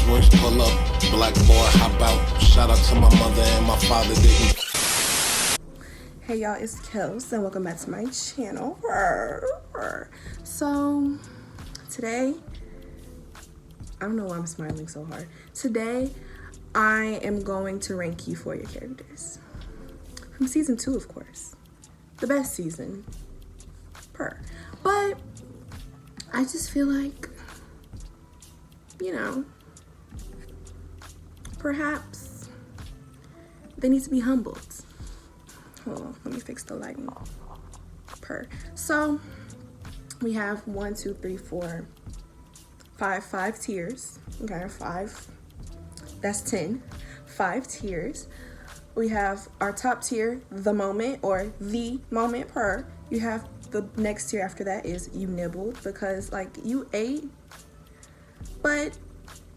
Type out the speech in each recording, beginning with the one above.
Switch, pull up, black boy, hop out. Shout out to my mother and my father didn't. Hey y'all, it's Kels and welcome back to my channel. So today, I don't know why I'm smiling so hard. Today, I am going to rank euphoria characters. From season 2, of course. The best season. But I just feel like, you know, perhaps they need to be humbled. Hold on, let me fix the lighting. So we have 1, 2, 3, 4, 5 tiers. Okay, 5. That's 10. 5 tiers. We have our top tier, the moment or the moment per. You have the next tier after that is you nibbled because like you ate, but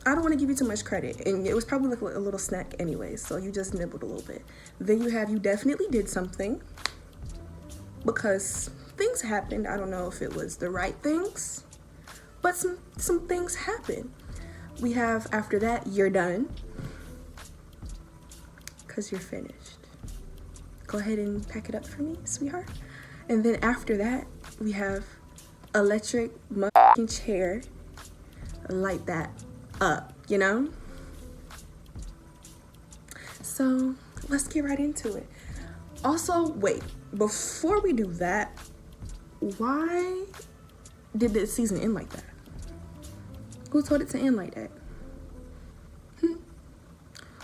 I don't want to give you too much credit, and it was probably like a little snack anyway, so you just nibbled a little bit. Then you have you definitely did something because things happened. I don't know if it was the right things, but some things happened. We have after that you're done because you're finished. Go ahead and pack it up for me, sweetheart. And then after that we have electric motherfucking chair, light that up, you know? So let's get right into it. Also, wait, before we do that, why did the season end like that? Who told it to end like that?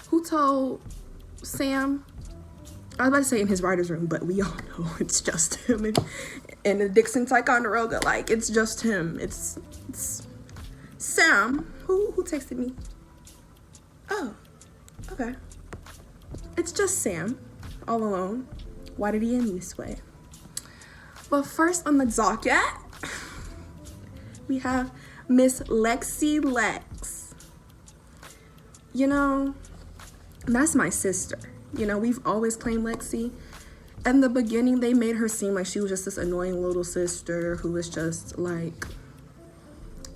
Who told Sam? I was about to say in his writer's room, but we all know it's just him and the Dixon Ticonderoga, like it's just him. It's Sam. Who texted me? Oh, okay. It's just Sam, all alone. Why did he end this way? But first on the docket, we have Miss Lexi Lex. You know, that's my sister. You know, we've always claimed Lexi. In the beginning, they made her seem like she was just this annoying little sister who was just like,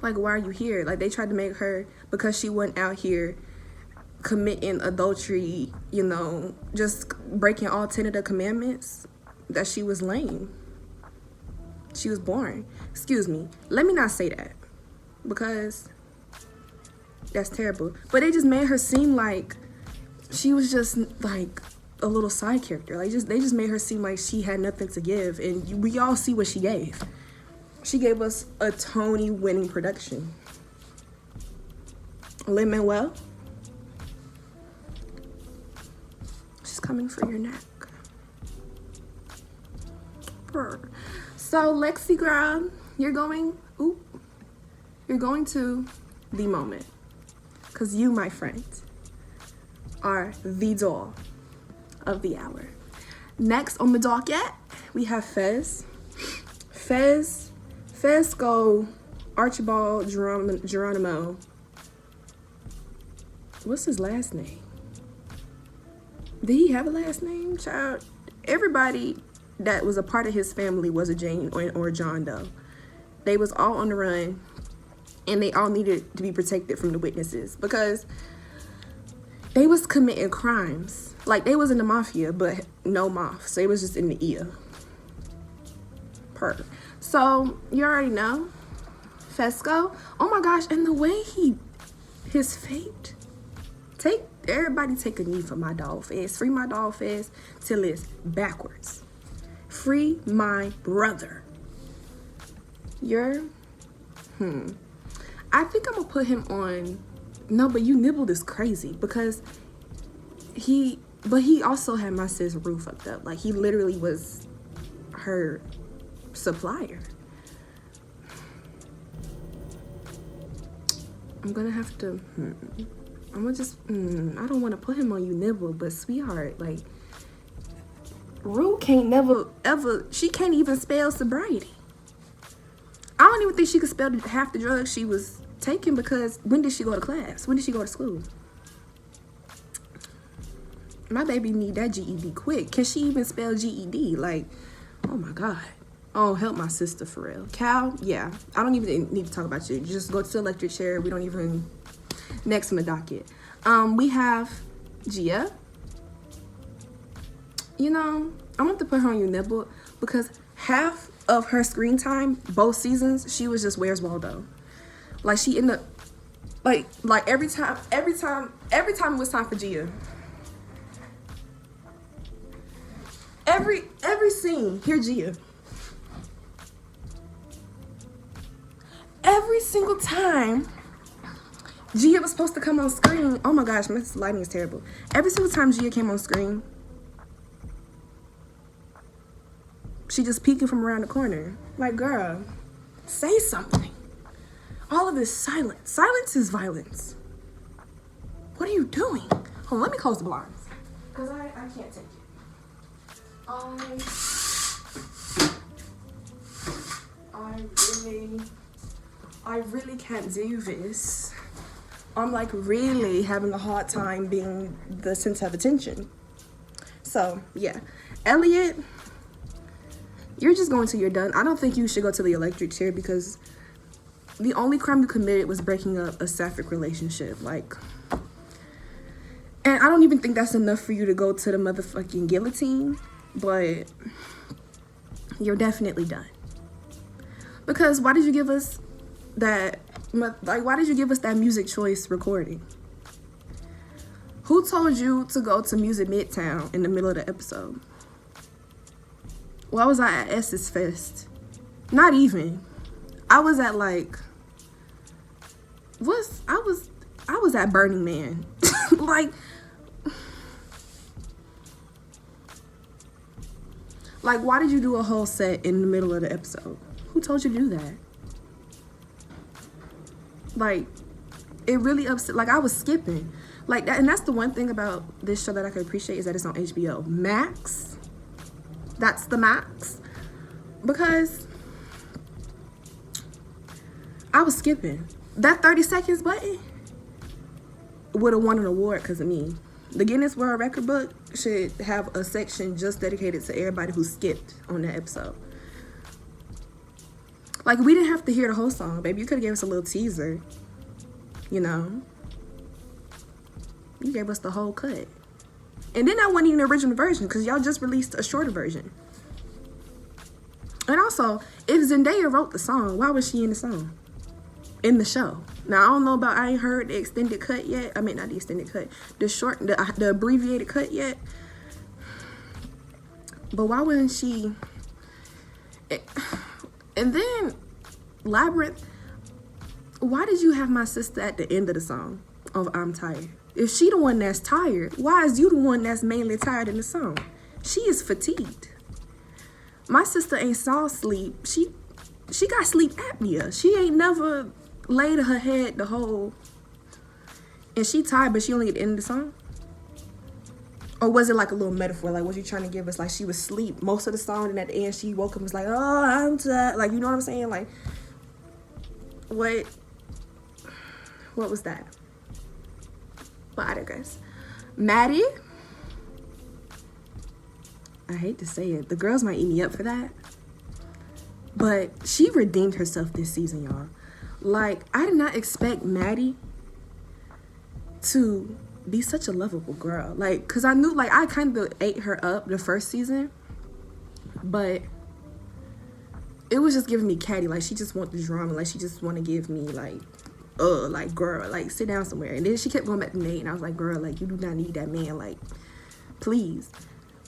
why are you here? Like, they tried to make her, because she went out here committing adultery, you know, just breaking all 10 of the commandments, that she was lame. She was boring. Excuse me. Let me not say that, because that's terrible. But they just made her seem like she was just like a little side character. Like, they just made her seem like she had nothing to give, and we all see what she gave. She gave us a Tony-winning production. Lin-Manuel, she's coming for your neck. So Lexi girl, you're going to the moment, because you, my friend, are the doll of the hour. Next on the docket, we have Fez. Fesco Archibald Geronimo. What's his last name? Did he have a last name, child? Everybody that was a part of his family was a Jane or a John Doe. They was all on the run, and they all needed to be protected from the witnesses because they was committing crimes. Like, they was in the mafia, but no moth. So it was just in the ear. So you already know Fesco. Oh my gosh, and the way his fate. Everybody take a knee for my dog Fez. Free my dog Fez till it's backwards. Free my brother. I think I'm gonna put him on. No, but you nibbled is crazy because he also had my sis roof fucked up. Like, he literally was her supplier. I'm gonna have to I'm gonna just I don't want to put him on you nibble, but sweetheart, like, Rue she can't even spell sobriety. I don't even think she could spell half the drugs she was taking, because when did she go to class? When did she go to school? My baby need that GED quick. Can she even spell GED? Like, oh my God. Oh, help my sister for real. Cal, yeah. I don't even need to talk about you. Just go to the electric chair. We don't even Next on the docket, we have Gia. You know, I want to put her on your nibble because half of her screen time, both seasons, she was just Where's Waldo. Like she ended up, like every time it was time for Gia. Every scene, here Gia. Every single time Gia was supposed to come on screen, oh my gosh, this lighting is terrible. Every single time Gia came on screen, she just peeking from around the corner. Like, girl, say something. All of this silence. Silence is violence. What are you doing? Hold on, let me close the blinds. Because I can't take it. I really can't do this. I'm like really having a hard time being the center of attention. So yeah, Elliot, you're just going till you're done. I don't think you should go to the electric chair because the only crime you committed was breaking up a sapphic relationship. Like, and I don't even think that's enough for you to go to the motherfucking guillotine, but you're definitely done. Because why did you give us that, like, why did you give us that music choice recording? Who told you to go to Music Midtown in the middle of the episode? Well, I was at S's Fest. Not even. I was at like, I was at Burning Man. Like, why did you do a whole set in the middle of the episode? Who told you to do that? Like, it really upset. Like, I was skipping. Like, that, and that's the one thing about this show that I could appreciate is that it's on HBO Max. That's the max. Because I was skipping. That 30 seconds button would have won an award because of me. The Guinness World Record book should have a section just dedicated to everybody who skipped on that episode. Like, we didn't have to hear the whole song, baby. You could have gave us a little teaser, you know. You gave us the whole cut. And then that wasn't even the original version because y'all just released a shorter version. And also, if Zendaya wrote the song, why was she in the song? In the show. Now, I don't know about, I ain't heard the extended cut yet. I mean, not the extended cut. The abbreviated cut yet. But why wasn't she... And then, Labyrinth, why did you have my sister at the end of the song of I'm Tired? If she the one that's tired, why is you the one that's mainly tired in the song? She is fatigued. My sister ain't saw sleep. She got sleep apnea. She ain't never laid her head the whole... And she tired, but she only at the end of the song? Or was it like a little metaphor? Like, was you trying to give us, like, she was asleep most of the song, and at the end she woke up and was like, oh, I'm tired. Like, you know what I'm saying? Like, what was that? But I digress. Maddie, I hate to say it, the girls might eat me up for that, but she redeemed herself this season, y'all. Like, I did not expect Maddie to be such a lovable girl. Like, because I knew, like, I kind of ate her up the first season, but it was just giving me catty. Like, she just want the drama. Like, she just want to give me, like, girl, like, sit down somewhere. And then she kept going back to Nate, and I was like, girl, like, you do not need that man, like, please.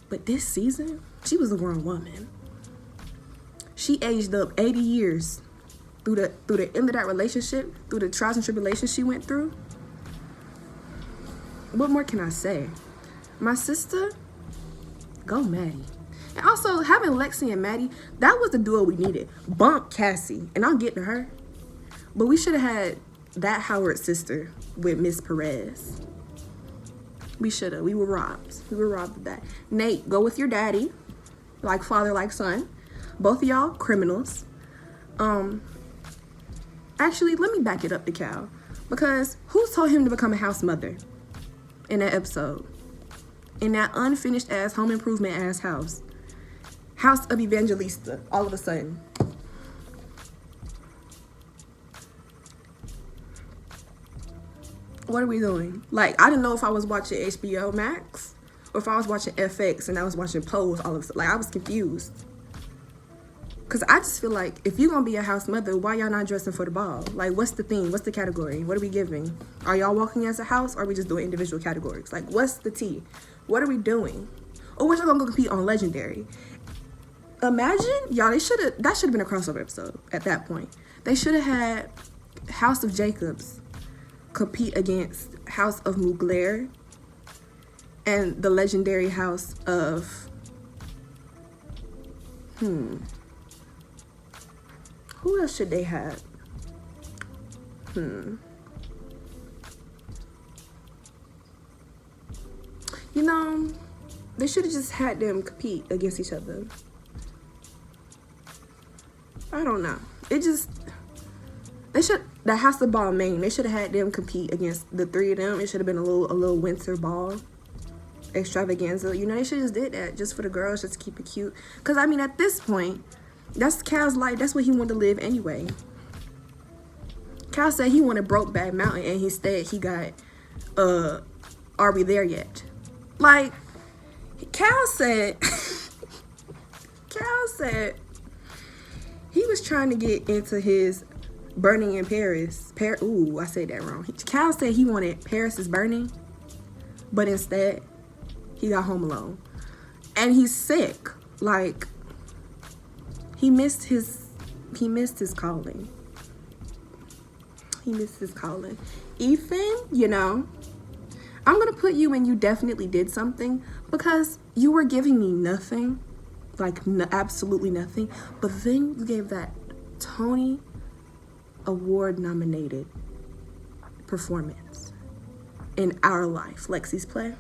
But this season, she was a grown woman. She aged up 80 years through the end of that relationship, through the trials and tribulations she went through. What more can I say? My sister, go Maddie. And also, having Lexi and Maddie, that was the duo we needed. Bump Cassie, and I'll get to her. But we should have had that Howard sister with Miss Perez. We should have. We were robbed. We were robbed of that. Nate, go with your daddy. Like father, like son. Both of y'all, criminals. Actually, let me back it up to Cal. Because who told him to become a house mother in that episode? In that unfinished ass, home improvement ass house. House of Evangelista, all of a sudden. What are we doing? Like, I didn't know if I was watching HBO Max or if I was watching FX and I was watching Pose all of a sudden. Like, I was confused. Because I just feel like if you're going to be a house mother, why y'all not dressing for the ball? Like, what's the theme? What's the category? What are we giving? Are y'all walking as a house or are we just doing individual categories? Like, what's the tea? What are we doing? Or we're just going to go compete on Legendary. Imagine, y'all, that should have been a crossover episode at that point. They should have had House of Jacobs compete against House of Mugler and the legendary house of who else should they have? You know, they should have just had them compete against each other. I don't know. The House of Ball Maine, they should have had them compete against the three of them. It should have been a little winter ball extravaganza. You know, they should have just did that just for the girls, just to keep it cute. Because, I mean, at this point, that's Cal's life. That's what he wanted to live anyway. Cal said he wanted Brokeback Mountain, and instead he got, Are We There Yet? Like, Cal said he was trying to get into his Burning in Paris. Ooh, I said that wrong. Cal said he wanted Paris is Burning, but instead he got Home Alone. And he's sick. Like, he missed his calling. He missed his calling. Ethan, you know, I'm gonna put you in You Definitely Did Something because you were giving me nothing. Like, absolutely nothing. But then you gave that Tony Award nominated performance in Our Life, Lexi's play.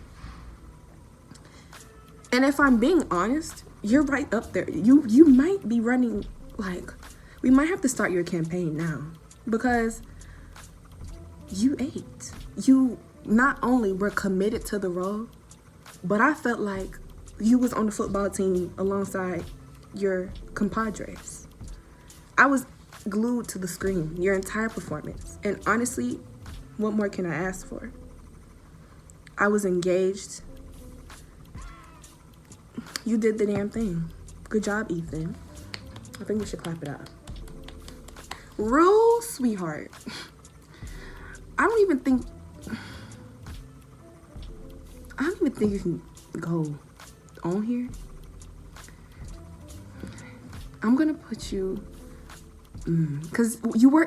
And if I'm being honest, you're right up there. You might be running, like, we might have to start your campaign now because you ate. You not only were committed to the role, but I felt like you was on the football team alongside your compadres. I was glued to the screen your entire performance. And honestly, what more can I ask for? I was engaged. You did the damn thing. Good job, Ethan. I think we should clap it up. Rue, sweetheart. I don't even think you can go on here. I'm gonna put you because you're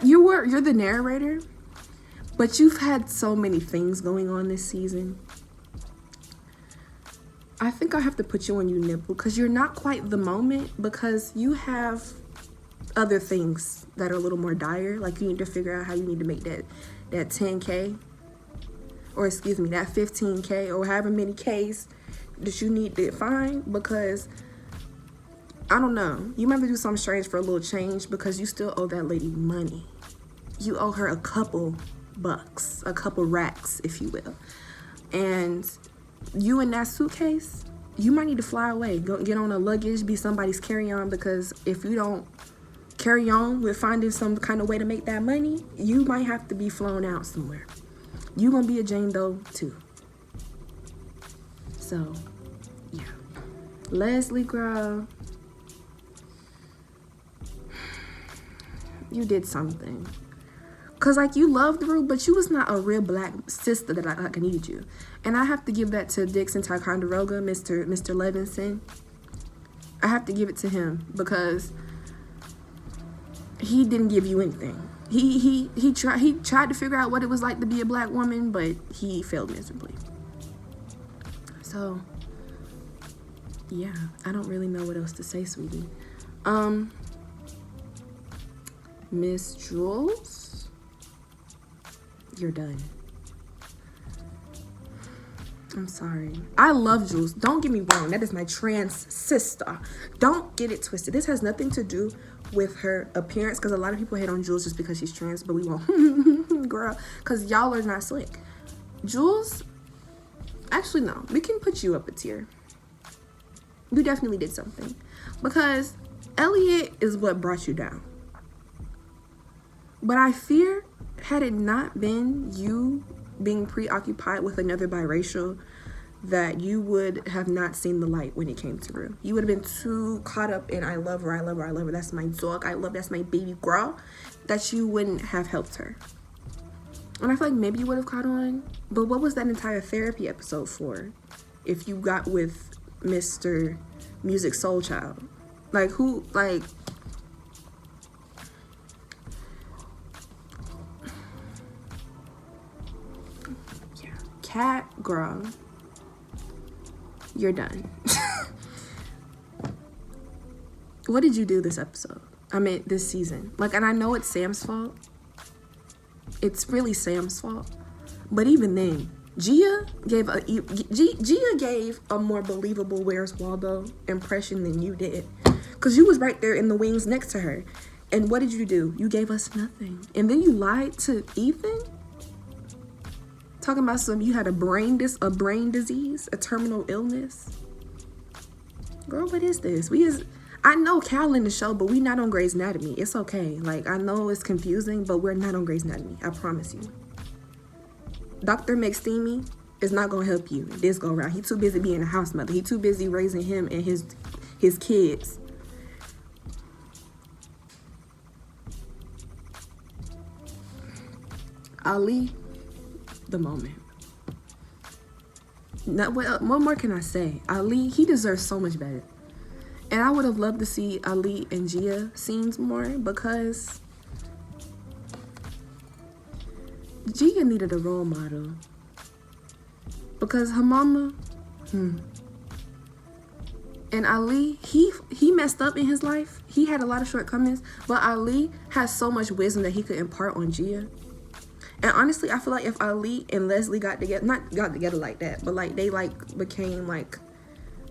the narrator, but you've had so many things going on this season. I think I have to put you on You Nipple because you're not quite the moment because you have other things that are a little more dire. Like, you need to figure out how you need to make that 10K, or excuse me, that 15K, or however many Ks that you need to find, because I don't know, you might have to do something strange for a little change because you still owe that lady money. You owe her a couple bucks, a couple racks, if you will. And you in that suitcase, you might need to fly away, go get on a luggage, be somebody's carry-on, because if you don't carry on with finding some kind of way to make that money, you might have to be flown out somewhere. You gonna be a Jane Doe too. So, yeah. Leslie, girl, you did something. Cause like, you loved Rue, but you was not a real black sister that I needed you. And I have to give that to Dixon Ticonderoga, Mr. Levinson. I have to give it to him because he didn't give you anything. He tried to figure out what it was like to be a black woman, but he failed miserably. So yeah, I don't really know what else to say, sweetie. Miss Jules, you're done. I'm sorry. I love Jules. Don't get me wrong. That is my trans sister. Don't get it twisted. This has nothing to do with her appearance, because a lot of people hate on Jules just because she's trans, but we won't. Girl, because y'all are not slick. Jules, actually, no. We can put you up a tier. You definitely did something. Because Elliot is what brought you down. But I fear, had it not been you being preoccupied with another biracial that you would have not seen the light when it came to Rue. You would have been too caught up in I love her, I love her, I love her, that's my dog, that's my baby girl, that you wouldn't have helped her. And I feel like maybe you would have caught on, but what was that entire therapy episode for if you got with Mr. Music Soul Child? Like, who, like... Yeah. Cat, girl, you're done. What did you do this episode? I mean, this season. Like, and I know it's Sam's fault. It's really Sam's fault. But even then, Gia gave a more believable Where's Waldo impression than you did. Because you was right there in the wings next to her. And what did you do? You gave us nothing. And then you lied to Ethan? Talking about you had a brain disease, a terminal illness. Girl, what is this? I know Cal in the show, but we not on Grey's Anatomy. It's okay. Like, I know it's confusing, but we're not on Grey's Anatomy. I promise you. Dr. McSteamy is not gonna help you this go around. He too busy being a house mother. He too busy raising him and his kids. Ali, the moment. Now, what more can I say? Ali, he deserves so much better. And I would have loved to see Ali and Gia scenes more, because Gia needed a role model. Because her mama, and Ali, he messed up in his life. He had a lot of shortcomings, but Ali has so much wisdom that he could impart on Gia. And honestly, I feel like if Ali and Leslie got together, not got together like that, but like they like became like,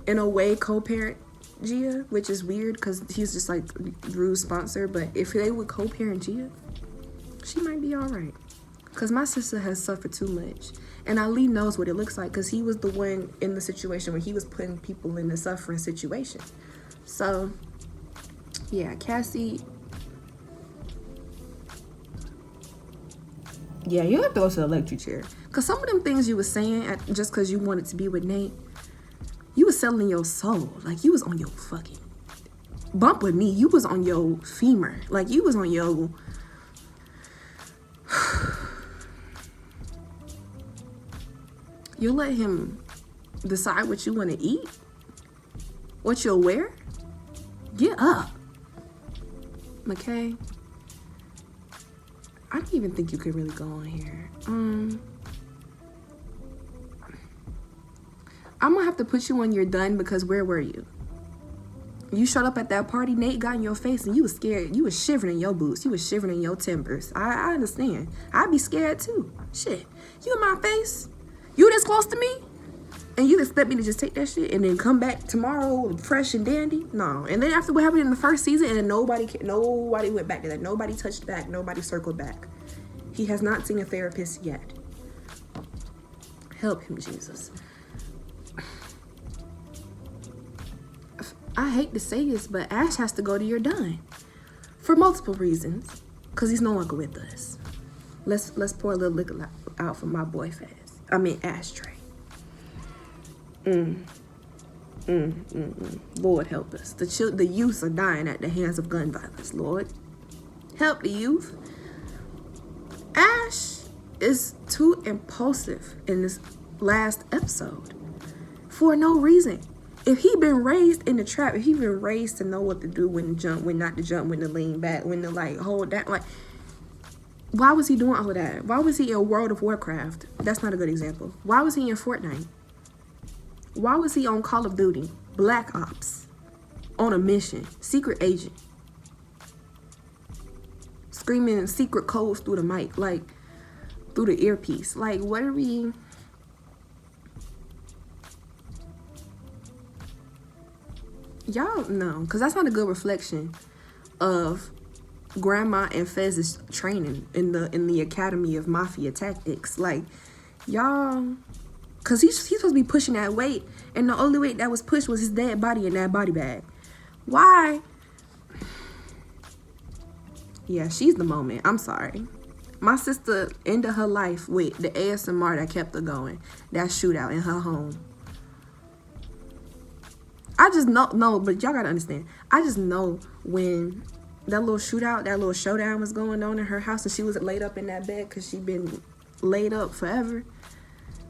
in a way, co-parent Gia, which is weird because he's just like Rue's sponsor. But if they would co-parent Gia, she might be all right. Because my sister has suffered too much. And Ali knows what it looks like because he was the one in the situation where he was putting people in the suffering situation. So, yeah, Cassie. Yeah, you have to go to the electric chair. Because some of them things you were saying just because you wanted to be with Nate, you was selling your soul. Like, you was on your fucking bump with me. You was on your femur. Like, you was on your... You let him decide what you want to eat? What you'll wear? Get up. Okay? I don't even think you could really go on here. I'm gonna have to put you on your done, because where were you? You showed up at that party, Nate got in your face, and you was scared. You was shivering in your boots. You was shivering in your timbers. I understand. I'd be scared too. Shit. You in my face? You this close to me? And you expect me to just take that shit and then come back tomorrow fresh and dandy? No. And then after what happened in the first season, and nobody went back to that. Nobody touched back. Nobody circled back. He has not seen a therapist yet. Help him, Jesus. I hate to say this, but Ash has to go to your done. For multiple reasons. Because he's no longer with us. Let's pour a little liquor out for my boy fast. I mean, ashtray. Lord help us. The youth are dying at the hands of gun violence. Lord, help the youth. Ash is too impulsive in this last episode for no reason. If he been raised in the trap, if he been raised to know what to do, when to jump, when not to jump, when to lean back, when to like hold that, like, why was he doing all of that? Why was he in World of Warcraft? That's not a good example. Why was he in Fortnite? Why was he on Call of Duty, Black Ops, on a mission, secret agent, screaming secret codes through the mic, like through the earpiece? Like, what are we? Y'all know, because that's not a good reflection of Grandma and Fez's training in the Academy of Mafia Tactics. Like, y'all, because he's supposed to be pushing that weight, and the only weight that was pushed was his dead body in that body bag. Why? Yeah, she's the moment. I'm sorry. My sister ended her life with the ASMR that kept her going. That shootout in her home. I just know, no, but y'all gotta understand. I just know when that little shootout, that little showdown was going on in her house and she was laid up in that bed because she'd been laid up forever.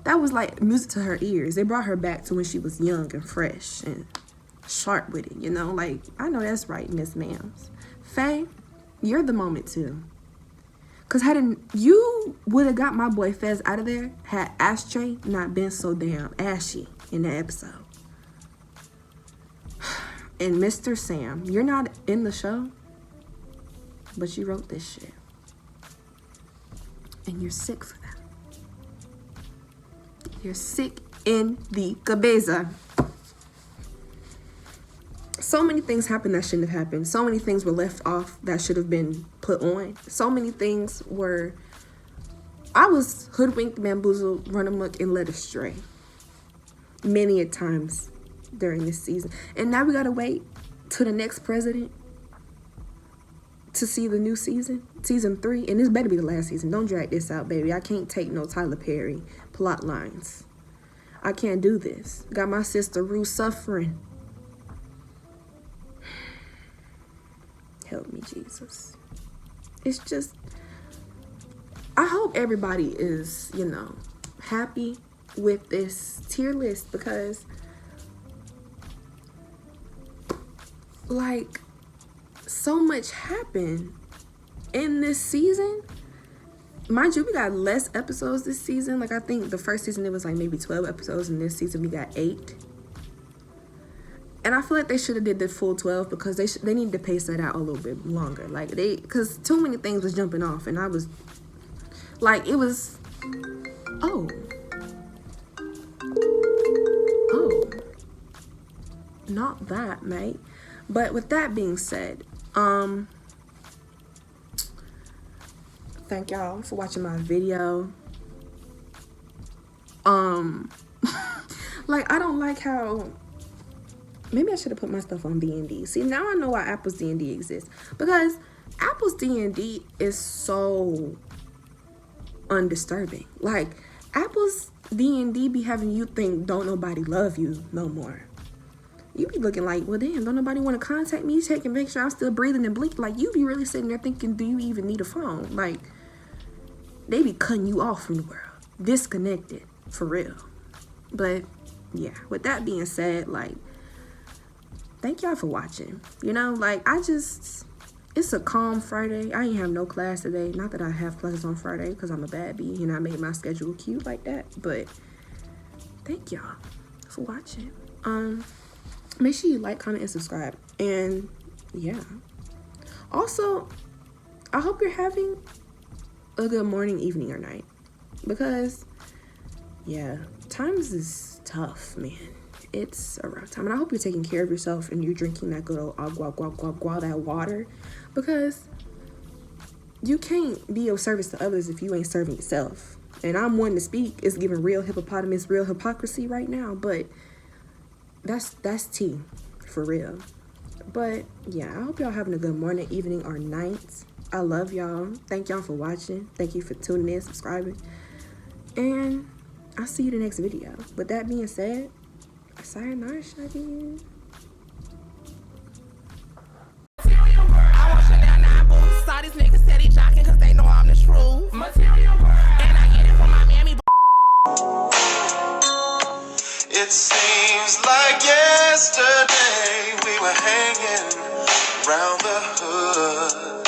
That was like music to her ears. It brought her back to when she was young and fresh and sharp with it, you know? Like, I know that's right, Miss Ma'ams. Faye, you're the moment too. Because you would have got my boy Fez out of there had Ashtray not been so damn ashy in that episode. And Mr. Sam, you're not in the show, but you wrote this shit. And you're sick for that. You're sick in the cabeza. So many things happened that shouldn't have happened. So many things were left off that should have been put on. So many things were... I was hoodwinked, bamboozled, run amok, and led astray. Many a times during this season. And now we gotta wait to the next president to see the new season. Season 3. And this better be the last season. Don't drag this out, baby. I can't take no Tyler Perry plot lines. I can't do this. Got my sister Rue suffering. Help me, Jesus. It's just, I hope everybody is, you know, happy with this tier list because, like, so much happened in this season. Mind you, we got less episodes this season. Like, I think the first season it was like maybe 12 episodes, and this season we got 8. And I feel like they should have did the full 12 because they need to pace that out a little bit longer. Like, because too many things was jumping off, and I was, like, it was, oh, not that, mate. But with that being said, thank y'all for watching my video. Like, I don't like how, maybe I should have put my stuff on D&D. See, now I know why Apple's D&D exists. Because Apple's D&D is so undisturbing. Like, Apple's D&D be having you think don't nobody love you no more. You be looking like, well, damn, don't nobody want to contact me, check and make sure I'm still breathing and blinking. Like, you be really sitting there thinking, do you even need a phone? Like, they be cutting you off from the world. Disconnected, for real. But, yeah, with that being said, like, thank y'all for watching. You know, like, it's a calm Friday. I ain't have no class today. Not that I have classes on Friday because I'm a bad bee and I made my schedule cute like that. But thank y'all for watching. Make sure you like, comment, and subscribe. And yeah. Also, I hope you're having a good morning, evening, or night. Because, yeah, times is tough, man. It's a rough time. And I hope you're taking care of yourself and you're drinking that good old agua, that water. Because you can't be of service to others if you ain't serving yourself. And I'm one to speak. It's giving real hippopotamus, real hypocrisy right now. But that's tea, for real. But yeah, I hope y'all having a good morning, evening, or night. I love y'all. Thank y'all for watching. Thank you for tuning in, subscribing. And I'll see you in the next video. With that being said, sayonara, Shaggy. Saw these niggas steady jocking cause they know I'm the truth. Material world. And I get it from my mammy. It seems like yesterday we were hanging around the hood.